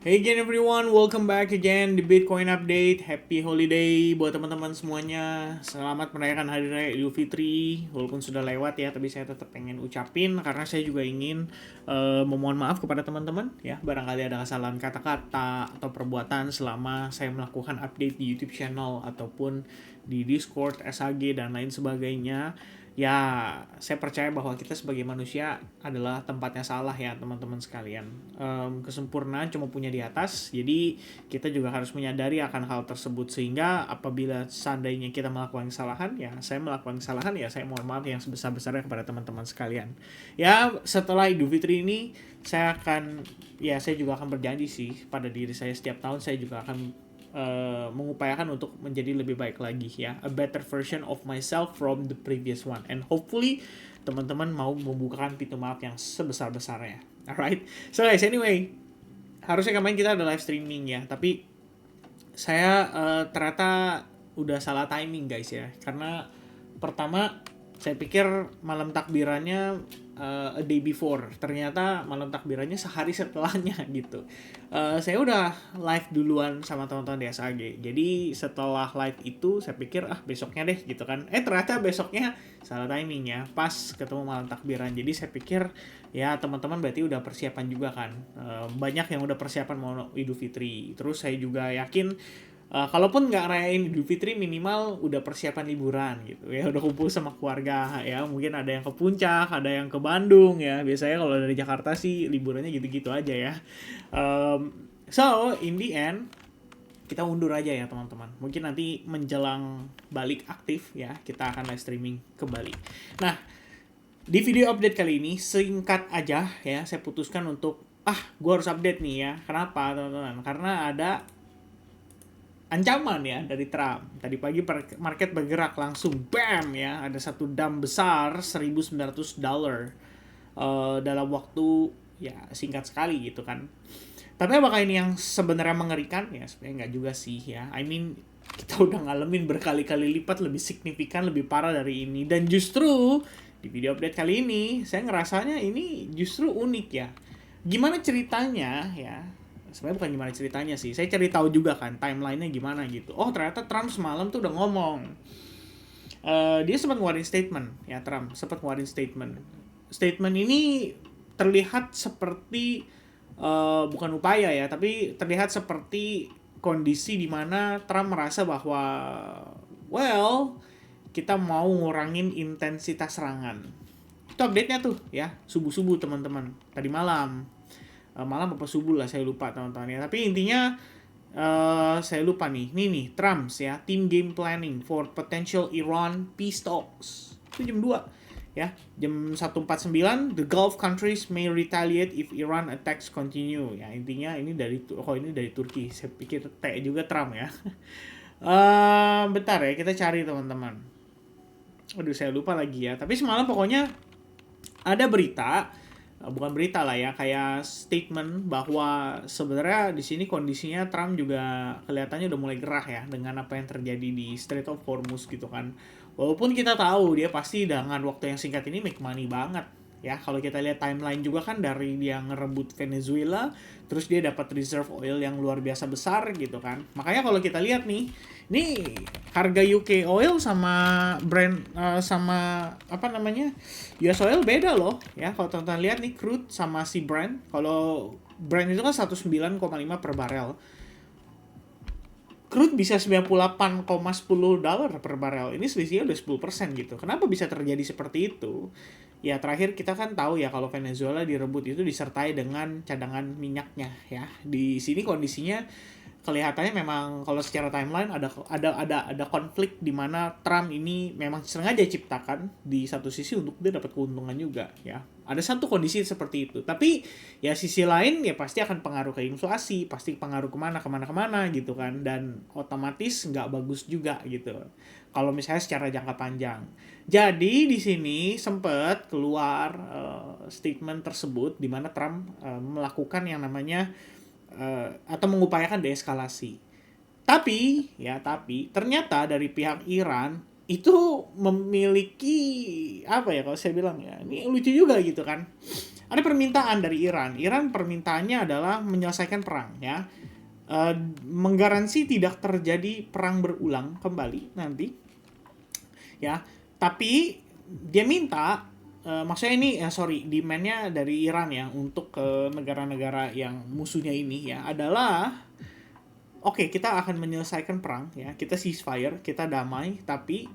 Hey again everyone, welcome back again di Bitcoin Update. Happy holiday buat teman-teman semuanya. Selamat merayakan Hari Raya Idul Fitri. Walaupun sudah lewat ya, tapi saya tetap pengen ucapin karena saya juga ingin memohon maaf kepada teman-teman ya. Barangkali ada kesalahan kata-kata atau perbuatan selama saya melakukan update di YouTube channel ataupun di Discord, SAG dan lain sebagainya. Ya, saya percaya bahwa kita sebagai manusia adalah tempatnya salah ya teman-teman sekalian. Kesempurnaan cuma punya di atas, jadi kita juga harus menyadari akan hal tersebut sehingga apabila seandainya kita melakukan kesalahan, ya saya melakukan kesalahan ya saya mohon maaf yang sebesar-besarnya kepada teman-teman sekalian. Ya, setelah Idul Fitri ini saya juga akan berjanji sih pada diri saya setiap tahun saya juga akan mengupayakan untuk menjadi lebih baik lagi ya, a better version of myself from the previous one, and hopefully teman-teman mau membukakan pintu maaf yang sebesar-besarnya. Alright, so guys, anyway, harusnya kemarin kita ada live streaming ya, tapi saya ternyata udah salah timing guys ya, karena pertama saya pikir malam takbirannya a day before, ternyata malam takbirannya sehari setelahnya gitu. Saya udah live duluan sama teman-teman di SAG, jadi setelah live itu saya pikir besoknya deh gitu kan. Ternyata besoknya salah timing ya, pas ketemu malam takbiran. Jadi saya pikir ya teman-teman berarti udah persiapan juga kan. Banyak yang udah persiapan mau Idul Fitri. Terus saya juga yakin kalaupun nggak rayain Idul Fitri minimal udah persiapan liburan gitu ya, udah kumpul sama keluarga ya, mungkin ada yang ke puncak, ada yang ke Bandung ya, biasanya kalau dari Jakarta sih liburannya gitu-gitu aja ya. So in the end kita undur aja ya teman-teman, mungkin nanti menjelang balik aktif ya kita akan live streaming kembali. Nah, di video update kali ini singkat aja ya, saya putuskan untuk gue harus update nih ya. Kenapa teman-teman? Karena ada ancaman ya dari Trump. Tadi pagi market bergerak langsung bam ya, ada satu dump besar $1.900 dalam waktu ya singkat sekali gitu kan. Tapi apakah ini yang sebenarnya mengerikan? Ya sebenarnya nggak juga sih ya. I mean, kita udah ngalamin berkali-kali lipat lebih signifikan, lebih parah dari ini. Dan justru di video update kali ini saya ngerasanya ini justru unik ya. Gimana ceritanya ya? Sebenarnya bukan gimana ceritanya sih, saya cari tahu juga kan timelinenya gimana gitu. Oh ternyata Trump semalam tuh udah ngomong, dia sempat ngeluarin statement ya, Trump sempat ngeluarin statement ini terlihat seperti bukan upaya ya, tapi terlihat seperti kondisi di mana Trump merasa bahwa well kita mau ngurangin intensitas serangan. Itu update-nya tuh ya, subuh-subuh teman-teman, tadi malam malam apa subuh lah, saya lupa teman-teman ya, tapi intinya saya lupa nih Trumps ya, team game planning for potential Iran peace talks, itu jam 2 ya, jam 1.49 the Gulf countries may retaliate if Iran attacks continue ya, intinya ini dari Turki, saya pikir juga Trump ya. Bentar ya kita cari teman-teman, aduh saya lupa lagi ya, tapi semalam pokoknya ada berita, bukan berita lah ya, kayak statement bahwa sebenarnya di sini kondisinya Trump juga kelihatannya udah mulai gerah ya dengan apa yang terjadi di Strait of Hormuz gitu kan. Walaupun kita tahu dia pasti dengan waktu yang singkat ini make money banget ya. Kalau kita lihat timeline juga kan, dari dia ngerebut Venezuela, terus dia dapat reserve oil yang luar biasa besar gitu kan. Makanya kalau kita lihat nih, ini harga UK oil sama Brent sama apa namanya US oil beda loh ya. Kalau teman-teman lihat nih, crude sama si Brent, kalau Brent itu kan 109,5 per barel, crude bisa $98,10 per barel. Ini selisihnya udah 10% gitu. Kenapa bisa terjadi seperti itu? Ya terakhir kita kan tahu ya kalau Venezuela direbut itu disertai dengan cadangan minyaknya ya. Di sini kondisinya kelihatannya memang kalau secara timeline ada konflik di mana Trump ini memang sengaja ciptakan di satu sisi untuk dia dapat keuntungan juga ya. Ada satu kondisi seperti itu. Tapi ya sisi lain ya pasti akan pengaruh ke inflasi, pasti pengaruh kemana gitu kan, dan otomatis nggak bagus juga gitu kalau misalnya secara jangka panjang. Jadi di sini sempat keluar statement tersebut di mana Trump melakukan yang namanya atau mengupayakan deeskalasi. Tapi ternyata dari pihak Iran itu memiliki apa ya, kalau saya bilang ya, ini lucu juga gitu kan. ada permintaan dari Iran. Iran permintaannya adalah menyelesaikan perang ya. Menggaransi tidak terjadi perang berulang kembali nanti ya. Tapi dia minta maksudnya ini demand-nya dari Iran ya untuk ke negara-negara yang musuhnya ini ya adalah oke, kita akan menyelesaikan perang ya, kita ceasefire, kita damai, tapi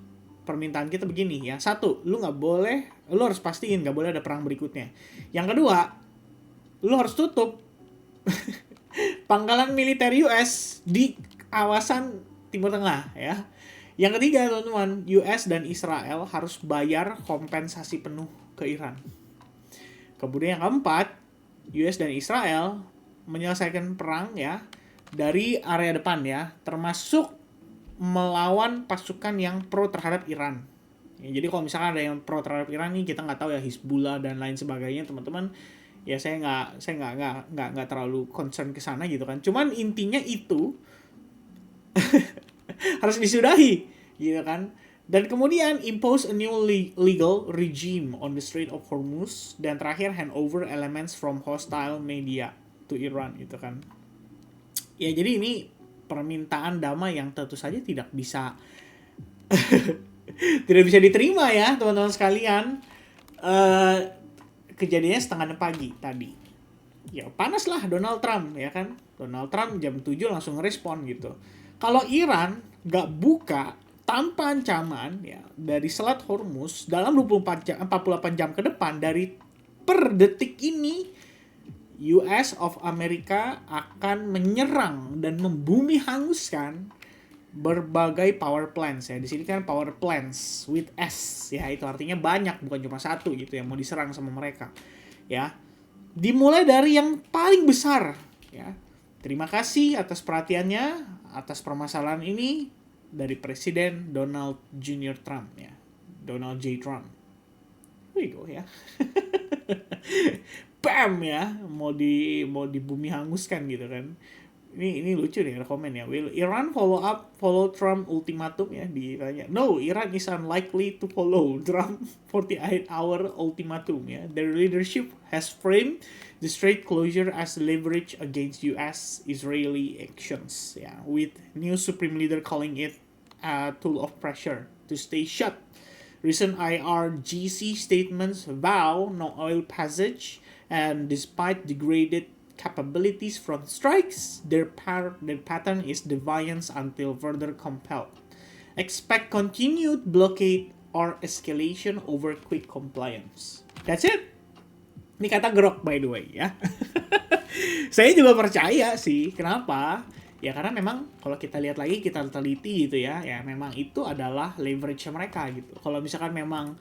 permintaan kita begini ya. Satu, lu harus pastiin nggak boleh ada perang berikutnya. Yang kedua, lu harus tutup pangkalan militer US di kawasan Timur Tengah ya. Yang ketiga, teman-teman, US dan Israel harus bayar kompensasi penuh ke Iran. Kemudian yang keempat, US dan Israel menyelesaikan perang ya dari area depan ya, termasuk melawan pasukan yang pro terhadap Iran. Ya, jadi kalau misalkan ada yang pro terhadap Iran nih, kita nggak tahu ya Hizbullah dan lain sebagainya, teman-teman. Ya saya nggak terlalu concern ke sana gitu kan. Cuman intinya itu harus disudahi gitu kan. Dan kemudian impose a new legal regime on the Strait of Hormuz, dan terakhir hand over elements from hostile media to Iran gitu kan. Ya jadi ini permintaan damai yang tentu saja tidak bisa tidak bisa diterima ya teman-teman sekalian. Kejadiannya setengah 6 pagi tadi. Ya panas lah Donald Trump ya kan. Donald Trump jam 7 langsung ngerespon gitu. Kalau Iran gak buka tanpa ancaman ya dari Selat Hormuz dalam 48 jam ke depan dari per detik ini, US of America akan menyerang dan membumi hanguskan berbagai power plants ya. Di sini kan power plants with S ya, itu artinya banyak, bukan cuma satu gitu yang mau diserang sama mereka ya. Dimulai dari yang paling besar ya. Terima kasih atas perhatiannya atas permasalahan ini dari Presiden Donald Jr. Trump ya. Donald J. Trump. Here we go ya. Bam ya, mau dibumi hanguskan gitu kan. Ini lucu nih komen ya. Will Iran follow Trump ultimatum ya, ditanya. No, Iran is unlikely to follow Trump 48-hour ultimatum ya. Their leadership has framed the strait closure as leverage against US Israeli actions ya, with new supreme leader calling it a tool of pressure to stay shut. Recent IRGC statements vow no oil passage, and despite degraded capabilities from strikes, their pattern is defiance until further compelled. Expect continued blockade or escalation over quick compliance. That's it. Ini kata Grok by the way ya. Saya juga percaya sih. Kenapa? Ya karena memang kalau kita lihat lagi, kita teliti gitu ya, ya memang itu adalah leverage mereka gitu. Kalau misalkan memang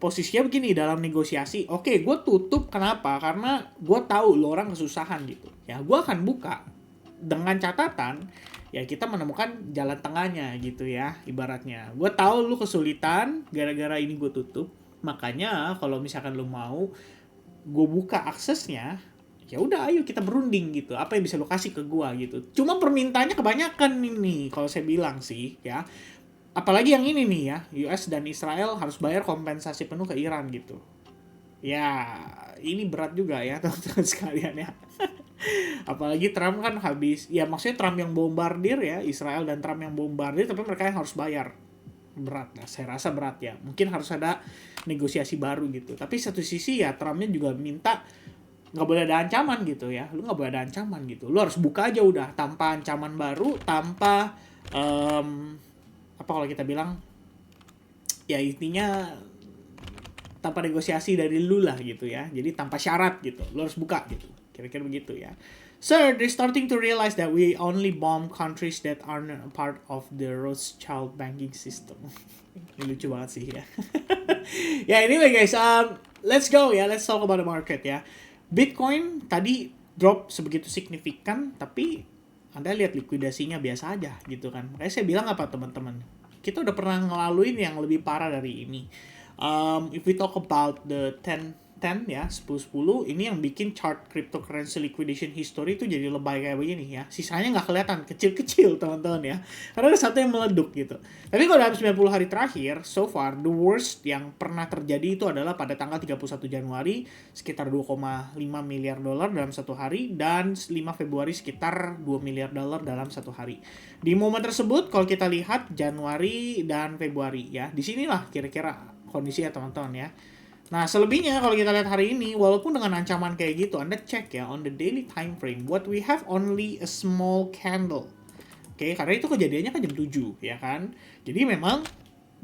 posisinya begini dalam negosiasi, oke, gue tutup kenapa? Karena gue tahu lo orang kesusahan gitu. Ya gue akan buka dengan catatan ya kita menemukan jalan tengahnya gitu ya, ibaratnya. Gue tahu lo kesulitan gara-gara ini gue tutup. Makanya kalau misalkan lo mau gue buka aksesnya, ya udah ayo kita berunding gitu. Apa yang bisa lo kasih ke gue gitu. Cuma permintaannya kebanyakan ini kalau saya bilang sih ya. Apalagi yang ini nih ya, US dan Israel harus bayar kompensasi penuh ke Iran gitu. Ya, ini berat juga ya teman-teman sekalian ya. Apalagi Trump kan habis, ya maksudnya Trump yang bombardir ya, Israel dan Trump yang bombardir, tapi mereka yang harus bayar. Berat ya, saya rasa berat ya. Mungkin harus ada negosiasi baru gitu. Tapi satu sisi ya Trumpnya juga minta nggak boleh ada ancaman gitu ya. Lu nggak boleh ada ancaman gitu. Lu harus buka aja udah, tanpa ancaman baru, tanpa apa kalau kita bilang ya intinya tanpa negosiasi dari lu lah gitu ya. Jadi tanpa syarat gitu. Lu harus buka gitu. Kira-kira begitu ya. Sir, they're starting to realize that we only bomb countries that aren't a part of the Rothschild banking system. Ini lucu banget sih ya. Ya anyway guys, let's go ya. Let's talk about the market ya. Bitcoin tadi drop sebegitu signifikan, tapi Anda lihat likuidasinya biasa aja gitu kan. Makanya saya bilang apa teman-teman, kita udah pernah ngelaluin yang lebih parah dari ini. If we talk about the 10 10 ya, 10-10 ini yang bikin chart cryptocurrency liquidation history itu jadi lebay kayak begini ya. Sisanya nggak kelihatan, kecil-kecil teman-teman ya. Karena ada satu yang meleduk gitu. Tapi kalau dalam 90 hari terakhir, so far the worst yang pernah terjadi itu adalah pada tanggal 31 Januari sekitar 2,5 miliar dolar dalam satu hari, dan 5 Februari sekitar 2 miliar dolar dalam satu hari. Di momen tersebut kalau kita lihat Januari dan Februari ya, disinilah kira-kira kondisinya teman-teman ya. Nah, selebihnya kalau kita lihat hari ini, walaupun dengan ancaman kayak gitu, Anda cek ya, on the daily time frame, what we have only a small candle. Oke, karena itu kejadiannya kan jam 7, ya kan? Jadi memang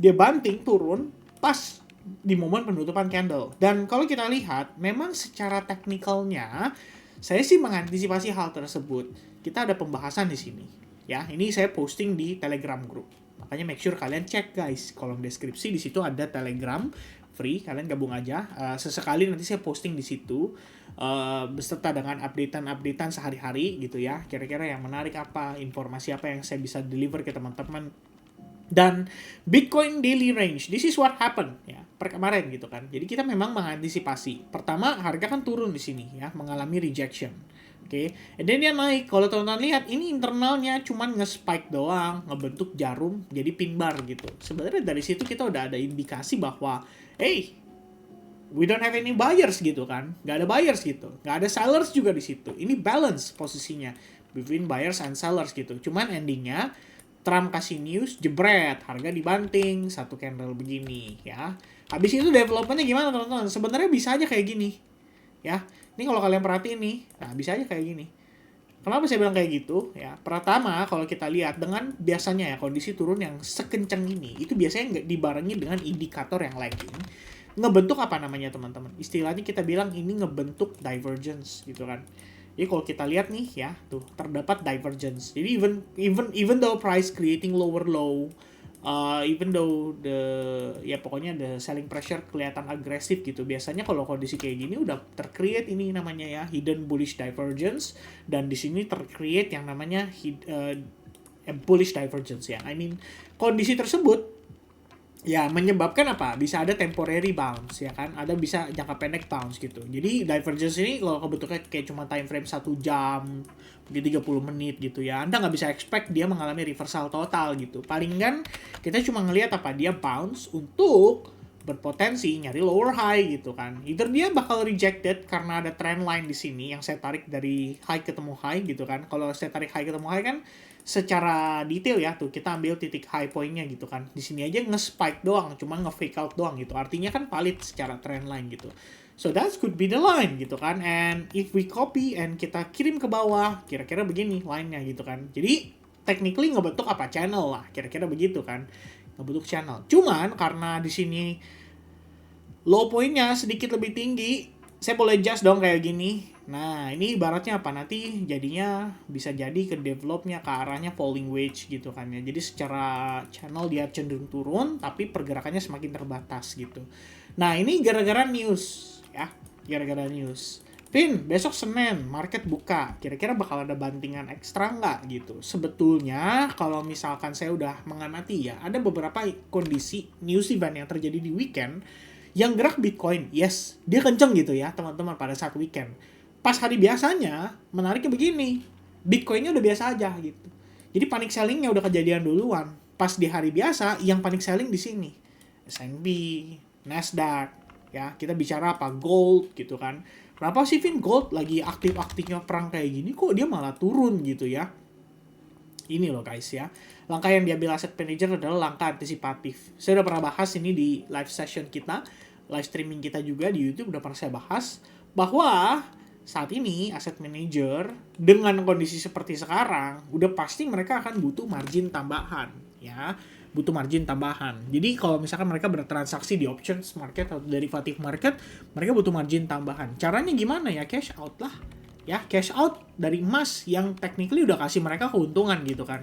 dia banting turun pas di momen penutupan candle. Dan kalau kita lihat, memang secara teknikalnya, saya sih mengantisipasi hal tersebut. Kita ada pembahasan di sini. Ya, ini saya posting di Telegram group. Makanya make sure kalian cek guys, kolom deskripsi di situ ada Telegram free, kalian gabung aja. Sesekali nanti saya posting di situ beserta dengan updatean sehari-hari gitu ya. Kira-kira yang menarik apa, informasi apa yang saya bisa deliver ke teman-teman. Dan Bitcoin daily range, this is what happened ya per kemarin gitu kan. Jadi kita memang mengantisipasi. Pertama, harga kan turun di sini ya, mengalami rejection. Oke, dan dia naik. Kalau teman-teman lihat, ini internalnya cuman nge-spike doang, ngebentuk jarum jadi pin bar gitu. Sebenarnya dari situ kita udah ada indikasi bahwa hey, we don't have any buyers gitu kan. Nggak ada buyers gitu. Nggak ada sellers juga di situ. Ini balance posisinya between buyers and sellers gitu. Cuman endingnya, Trump kasih news, jebret, harga dibanting, satu candle begini ya. Habis itu developmentnya gimana teman-teman? Sebenarnya bisa aja kayak gini ya. Ini kalau kalian perhatiin nih, nah bisa aja kayak gini. Kenapa saya bilang kayak gitu? Ya, pertama kalau kita lihat dengan biasanya ya kondisi turun yang sekencang ini, itu biasanya nggak dibarengi dengan indikator yang lagging. Ngebentuk apa namanya teman-teman? Istilahnya kita bilang ini ngebentuk divergence gitu kan. Jadi kalau kita lihat nih ya, tuh terdapat divergence. Jadi even though price creating lower low, even though pokoknya the selling pressure kelihatan agresif gitu. Biasanya kalau kondisi kayak gini udah tercreate ini namanya ya hidden bullish divergence, dan di sini tercreate yang namanya bullish divergence ya. I mean kondisi tersebut ya menyebabkan apa? Bisa ada temporary bounce ya kan, ada bisa jangka pendek bounce gitu. Jadi divergence ini kalau kebentuknya kayak cuma time frame 1 jam, mungkin 30 menit gitu ya, Anda nggak bisa expect dia mengalami reversal total gitu. Paling kan kita cuma ngelihat apa, dia bounce untuk berpotensi nyari lower high gitu kan. Either dia bakal rejected karena ada trend line di sini yang saya tarik dari high ketemu high gitu kan. Kalau saya tarik high ketemu high kan secara detail ya, tuh kita ambil titik high point-nya gitu kan. Di sini aja nge-spike doang, cuma nge-fake out doang gitu. Artinya kan valid secara trend line gitu. So that could be the line gitu kan. And if we copy and kita kirim ke bawah, kira-kira begini line-nya gitu kan. Jadi technically ngebentuk apa, channel lah, kira-kira begitu kan. Ngebentuk channel. Cuman karena di sini low point-nya sedikit lebih tinggi, saya boleh adjust dong kayak gini. Nah, ini ibaratnya apa? Nanti jadinya bisa jadi ke developnya ke arahnya falling wedge gitu kan ya. Jadi secara channel dia cenderung turun, tapi pergerakannya semakin terbatas gitu. Nah, ini gara-gara news ya. Gara-gara news. Vin, besok Senin, market buka. Kira-kira bakal ada bantingan ekstra nggak gitu? Sebetulnya, kalau misalkan saya udah mengamati ya, ada beberapa kondisi news event yang terjadi di weekend yang gerak Bitcoin. Yes, dia kenceng gitu ya, teman-teman, pada saat weekend. Pas hari biasanya, menariknya begini. Bitcoinnya udah biasa aja gitu. Jadi panic sellingnya udah kejadian duluan. Pas di hari biasa, yang panic selling di sini. S&P, Nasdaq, ya, kita bicara apa? Gold gitu kan. Kenapa sih Vin gold lagi aktif-aktifnya perang kayak gini kok dia malah turun gitu ya? Ini loh guys ya. Langkah yang diambil asset manager adalah langkah antisipatif. Saya udah pernah bahas ini di live session kita, live streaming kita juga di YouTube udah pernah saya bahas bahwa saat ini asset manager dengan kondisi seperti sekarang udah pasti mereka akan butuh margin tambahan ya. Butuh margin tambahan. Jadi kalau misalkan mereka bertransaksi di options market atau derivative market, mereka butuh margin tambahan. Caranya gimana ya? Cash out lah. Ya, cash out dari emas yang technically udah kasih mereka keuntungan gitu kan.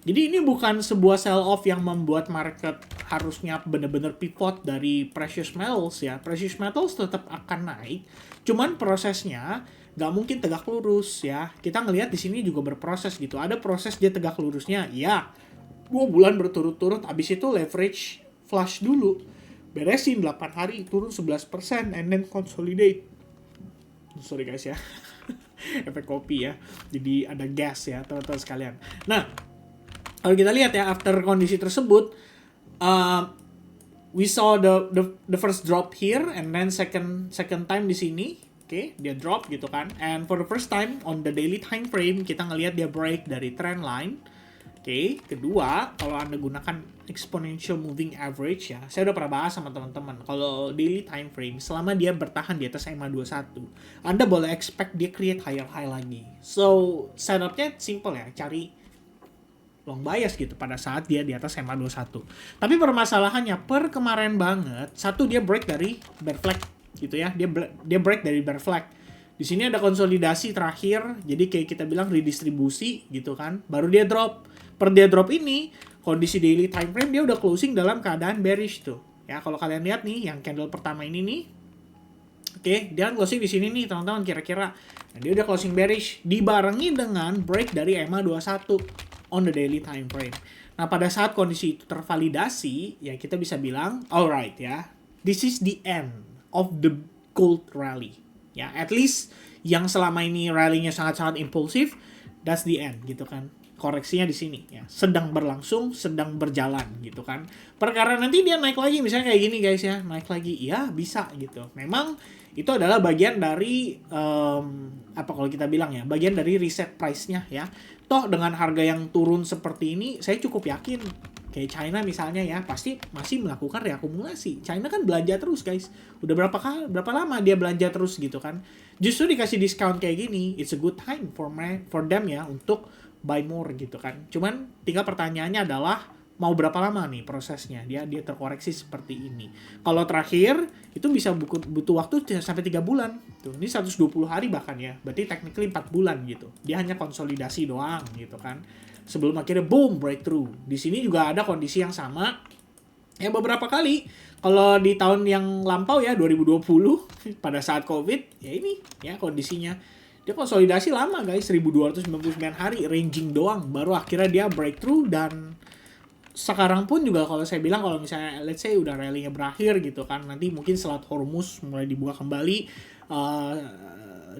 Jadi ini bukan sebuah sell off yang membuat market harusnya benar-benar pivot dari precious metals ya. Precious metals tetap akan naik. Cuman prosesnya nggak mungkin tegak lurus ya. Kita ngelihat di sini juga berproses gitu. Ada proses dia tegak lurusnya. Ya, 2 bulan berturut-turut, abis itu leverage flush dulu. beresin 8 hari turun 11% and then consolidate. Sorry guys ya. Efek kopi ya. Jadi ada gas ya teman-teman sekalian. Nah, kalau kita lihat ya after kondisi tersebut we saw the first drop here and then second time di sini. Oke, dia drop gitu kan. And for the first time on the daily time frame kita ngelihat dia break dari trend line. Oke, kedua, kalau Anda gunakan exponential moving average ya, saya udah pernah bahas sama teman-teman. Kalau daily time frame, selama dia bertahan di atas EMA21, Anda boleh expect dia create higher high lagi. So, setupnya simple ya, cari long bias gitu pada saat dia di atas EMA21. Tapi permasalahannya, per kemarin banget, satu dia break dari bear flag gitu ya, dia break dari bear flag. Di sini ada konsolidasi terakhir, jadi kayak kita bilang redistribusi gitu kan, baru dia drop. Per dia drop ini, kondisi daily time frame dia udah closing dalam keadaan bearish tuh. Ya, kalau kalian lihat nih, yang candle pertama ini nih, oke, dia closing di sini nih teman-teman kira-kira. Nah, dia udah closing bearish, dibarengi dengan break dari EMA21 on the daily time frame. Nah, pada saat kondisi itu tervalidasi, ya kita bisa bilang, alright ya, this is the end of the gold rally. Ya, at least yang selama ini rally-nya sangat-sangat impulsif, that's the end gitu kan. Koreksinya di sini ya, sedang berlangsung, sedang berjalan gitu kan. Perkara nanti dia naik lagi misalnya kayak gini guys ya, naik lagi, ya bisa gitu. Memang itu adalah bagian dari apa kalau kita bilang ya, bagian dari reset price-nya ya. Toh dengan harga yang turun seperti ini, saya cukup yakin kayak China misalnya ya, pasti masih melakukan reakumulasi. China kan belanja terus guys. Udah berapa lama dia belanja terus gitu kan. Justru dikasih diskon kayak gini, it's a good time for them ya untuk buy more gitu kan. Cuman tinggal pertanyaannya adalah mau berapa lama nih prosesnya dia terkoreksi seperti ini. Kalau terakhir itu bisa butuh waktu sampai 3 bulan. Tuh, ini 120 hari bahkan ya. Berarti technically 4 bulan gitu. Dia hanya konsolidasi doang gitu kan. Sebelum akhirnya boom breakthrough. Di sini juga ada kondisi yang sama. Ya beberapa kali kalau di tahun yang lampau ya 2020 pada saat Covid ya ini ya kondisinya. Dia konsolidasi lama guys, 1299 hari ranging doang baru akhirnya dia breakthrough. Dan sekarang pun juga kalau saya bilang kalau misalnya let's say udah rally-nya berakhir gitu kan, nanti mungkin Selat Hormuz mulai dibuka kembali,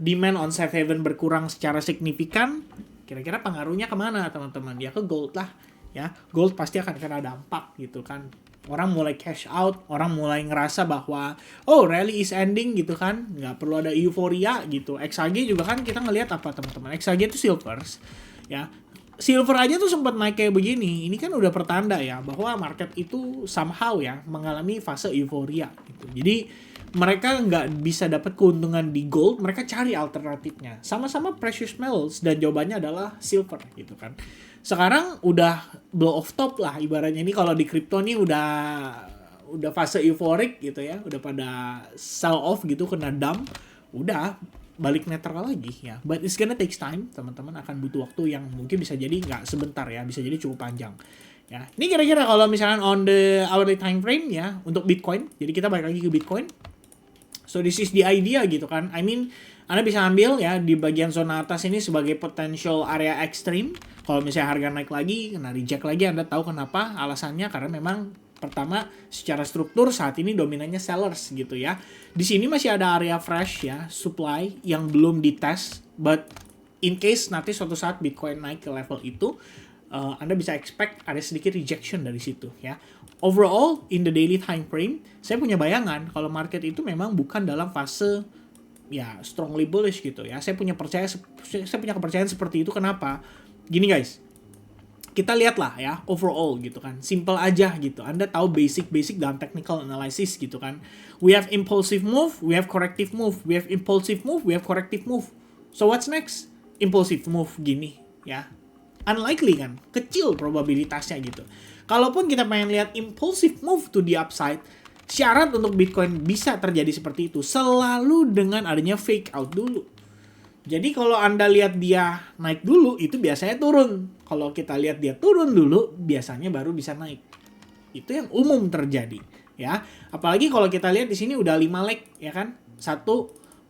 demand on safe haven berkurang secara signifikan, kira-kira pengaruhnya kemana teman-teman? Ya ke gold lah ya, gold pasti akan kena dampak gitu kan. Orang mulai cash out, orang mulai ngerasa bahwa oh rally is ending gitu kan, nggak perlu ada euforia gitu. XAG juga kan kita ngelihat apa teman-teman, XAG itu silvers ya, silver aja tuh sempat naik kayak begini. Ini kan udah pertanda ya bahwa market itu somehow ya mengalami fase euforia gitu. Jadi mereka nggak bisa dapat keuntungan di gold, mereka cari alternatifnya. Sama-sama precious metals dan jawabannya adalah silver gitu kan. Sekarang udah blow off top lah ibaratnya, ini kalau di kripto nih udah fase euforik gitu ya, udah pada sell off gitu, kena dump, udah balik netral lagi ya. But it's gonna take time, teman-teman, akan butuh waktu yang mungkin bisa jadi nggak sebentar ya, bisa jadi cukup panjang. Ya, ini kira-kira kalau misalkan on the hourly time frame ya untuk Bitcoin. Jadi kita balik lagi ke Bitcoin. So this is the idea gitu kan. I mean, Anda bisa ambil ya di bagian zona atas ini sebagai potential area ekstrim. Kalau misalnya harga naik lagi, kena reject lagi, Anda tahu kenapa? Alasannya karena memang pertama secara struktur saat ini dominannya sellers gitu ya. Di sini masih ada area fresh ya, supply yang belum dites. But in case nanti suatu saat Bitcoin naik ke level itu, Anda bisa expect ada sedikit rejection dari situ ya. Overall, in the daily time frame, saya punya bayangan kalau market itu memang bukan dalam fase ya strongly bullish gitu ya. Saya punya kepercayaan seperti itu. Kenapa? Gini guys, kita lihatlah ya overall gitu kan, simple aja gitu. Anda tahu basic dalam technical analysis gitu kan. We have impulsive move, we have corrective move, we have impulsive move, we have corrective move. So what's next? Impulsive move gini ya. Unlikely kan, kecil probabilitasnya gitu. Kalaupun kita pengen lihat impulsive move to the upside, syarat untuk Bitcoin bisa terjadi seperti itu selalu dengan adanya fake out dulu. Jadi kalau Anda lihat dia naik dulu, itu biasanya turun. Kalau kita lihat dia turun dulu, biasanya baru bisa naik. Itu yang umum terjadi, ya. Apalagi kalau kita lihat di sini udah 5 leg, ya kan? 1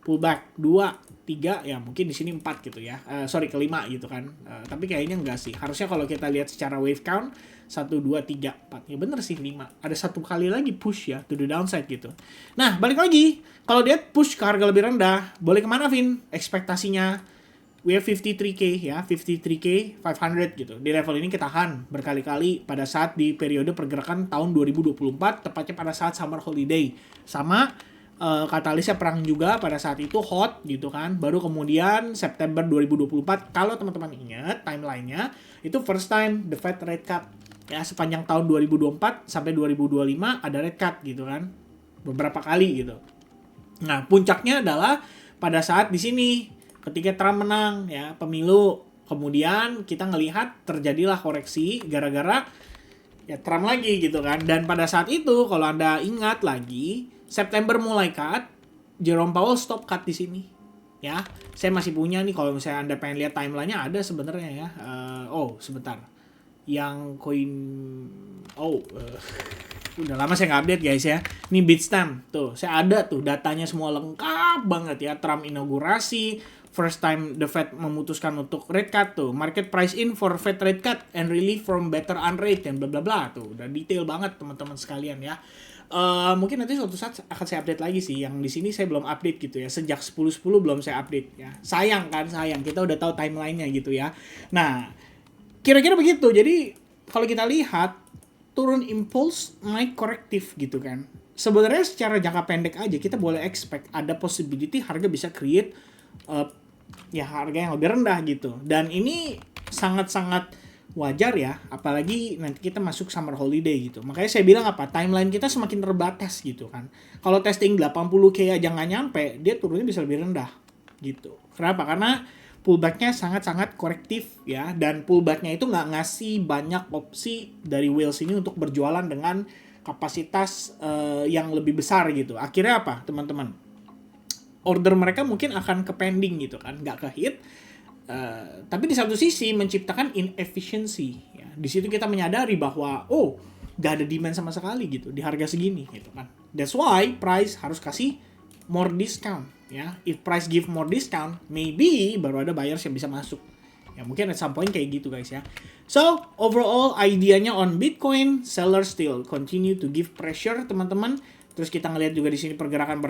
pullback, 2 3 ya mungkin di sini 4 gitu ya. Sorry ke 5 gitu kan. Tapi kayaknya enggak sih. Harusnya kalau kita lihat secara wave count 1 2 3 4. Ya bener sih 5. Ada satu kali lagi push ya to the downside gitu. Nah, balik lagi. Kalau dia push ke harga lebih rendah, boleh kemana Vin? Ekspektasinya we have 53k ya, 53k 500 gitu. Di level ini kita tahan berkali-kali pada saat di periode pergerakan tahun 2024, tepatnya pada saat summer holiday. Sama katalisnya perang juga pada saat itu hot gitu kan. Baru kemudian September 2024, kalau teman-teman ingat timelinenya, itu first time the Fed rate cut. Ya, sepanjang tahun 2024 sampai 2025 ada rate cut gitu kan. Beberapa kali gitu. Nah, puncaknya adalah pada saat di sini ketika Trump menang ya pemilu, kemudian kita ngelihat terjadilah koreksi gara-gara ya Trump lagi gitu kan. Dan pada saat itu kalau Anda ingat lagi, September mulai cut, Jerome Powell stop cut di sini. Ya, saya masih punya nih kalau misalnya Anda pengen lihat timeline-nya ada sebenarnya ya. Sebentar. Yang koin udah lama saya nggak update guys ya. Ini Bitstamp tuh, saya ada tuh datanya semua lengkap banget ya. Trump inaugurasi, first time the Fed memutuskan untuk rate cut tuh, market price in for Fed rate cut and relief from better on rate dan bla bla bla tuh, udah detail banget teman-teman sekalian ya. Mungkin nanti suatu saat akan saya update lagi sih. Yang di sini saya belum update gitu ya. Sejak 10.10 belum saya update ya. Sayang kita udah tahu timelinenya gitu ya. Nah, kira-kira begitu. Jadi kalau kita lihat turun impulse naik korektif gitu kan. Sebenarnya secara jangka pendek aja kita boleh expect ada possibility harga bisa create harga yang lebih rendah gitu. Dan ini sangat-sangat wajar ya, apalagi nanti kita masuk summer holiday gitu. Makanya saya bilang timeline kita semakin terbatas gitu kan. Kalau testing 80k aja nggak nyampe, dia turunnya bisa lebih rendah gitu. Kenapa? Karena pullback-nya sangat-sangat korektif ya, dan pullback-nya itu nggak ngasih banyak opsi dari whales ini untuk berjualan dengan kapasitas yang lebih besar gitu. Akhirnya apa teman-teman? Order mereka mungkin akan ke pending gitu kan, nggak ke hit. Tapi di satu sisi menciptakan inefficiency ya. Di situ kita menyadari bahwa gak ada demand sama sekali gitu di harga segini gitu kan. That's why price harus kasih more discount ya. If price give more discount, maybe baru ada buyers yang bisa masuk. Ya mungkin at some point kayak gitu guys ya. So overall idenya on Bitcoin, sellers still continue to give pressure teman-teman. Terus kita ngelihat juga di sini pergerakan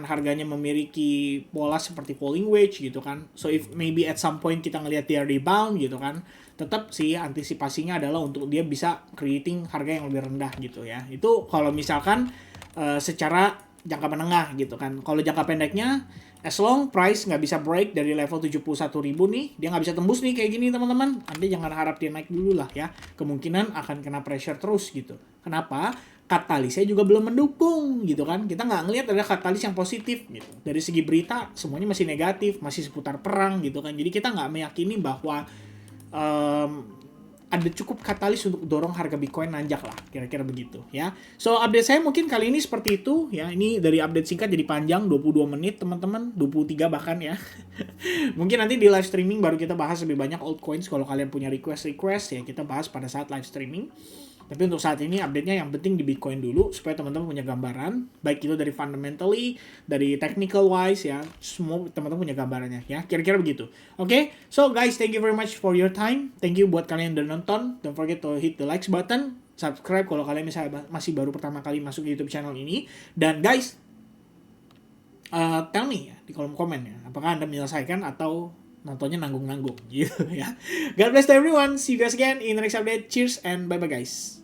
harganya memiliki pola seperti falling wedge gitu kan. So if maybe at some point kita ngelihat dia rebound gitu kan, tetap sih antisipasinya adalah untuk dia bisa creating harga yang lebih rendah gitu ya. Itu kalau misalkan secara jangka menengah gitu kan. Kalau jangka pendeknya, as long price nggak bisa break dari level 71.000 nih, dia nggak bisa tembus nih kayak gini teman-teman, Anda jangan harap dia naik dulu lah ya. Kemungkinan akan kena pressure terus gitu. Kenapa? Katalisnya juga belum mendukung gitu kan. Kita nggak ngelihat ada katalis yang positif gitu. Dari segi berita semuanya masih negatif, masih seputar perang gitu kan. Jadi kita nggak meyakini bahwa ada cukup katalis untuk dorong harga Bitcoin nanjak lah, kira-kira begitu ya. So update saya mungkin kali ini seperti itu ya. Ini dari update singkat jadi panjang 22 menit teman-teman, 23 bahkan ya. Mungkin nanti di live streaming baru kita bahas lebih banyak altcoins. Kalau kalian punya request ya kita bahas pada saat live streaming. Tapi untuk saat ini update-nya yang penting di Bitcoin dulu supaya teman-teman punya gambaran, baik itu dari fundamentally, dari technical wise ya, semua teman-teman punya gambarannya ya. Kira-kira begitu. Oke, so guys, thank you very much for your time. Thank you buat kalian yang udah nonton. Don't forget to hit the likes button, subscribe kalau kalian misalnya masih baru pertama kali masuk ke YouTube channel ini. Dan guys, tell me ya di kolom komen ya, apakah Anda menyelesaikan atau nontonnya nanggung-nanggung gitu ya. God bless to everyone. See you guys again in the next update. Cheers and bye-bye guys.